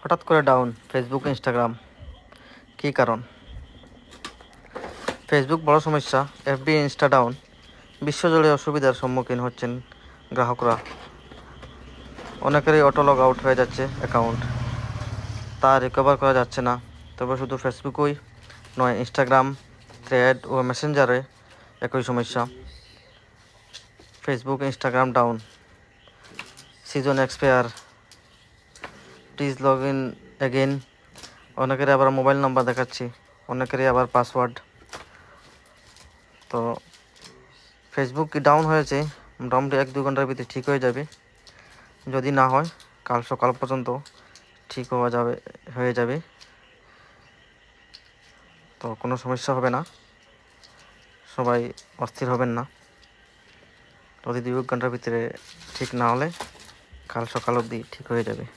হঠাৎ করে down Facebook Instagram, কী কারণ? ফেসবুক বড় সমস্যা, এফবি ইনস্টা ডাউন, বিশ্বজুড়ে অসুবিধার সম্মুখীন হচ্ছেন গ্রাহকরা। অনেকেরই অটো লগ আউট হয়ে যাচ্ছে অ্যাকাউন্ট, তা রিকভার করা যাচ্ছে না। তবে শুধু ফেসবুকই নয়, ইনস্টাগ্রাম, থ্রেড ও মেসেঞ্জারে একই সমস্যা। Facebook Instagram down, season expire, please log in again. অনেকেরই আবার মোবাইল নাম্বার দেখাচ্ছি, অনেকেরই আবার পাসওয়ার্ড। তো ফেসবুক ডাউন হয়েছে, মোটামুটি 1-2 ঘন্টার ভিতরে ঠিক হয়ে যাবে। যদি না হয় কাল সকাল পর্যন্ত ঠিক হয়ে যাবে। তো কোনো সমস্যা হবে না, সবাই অস্থির হবেন না। যদি 2 ঘন্টার ভিতরে ঠিক না হলে কাল সকাল অবধি ঠিক হয়ে যাবে।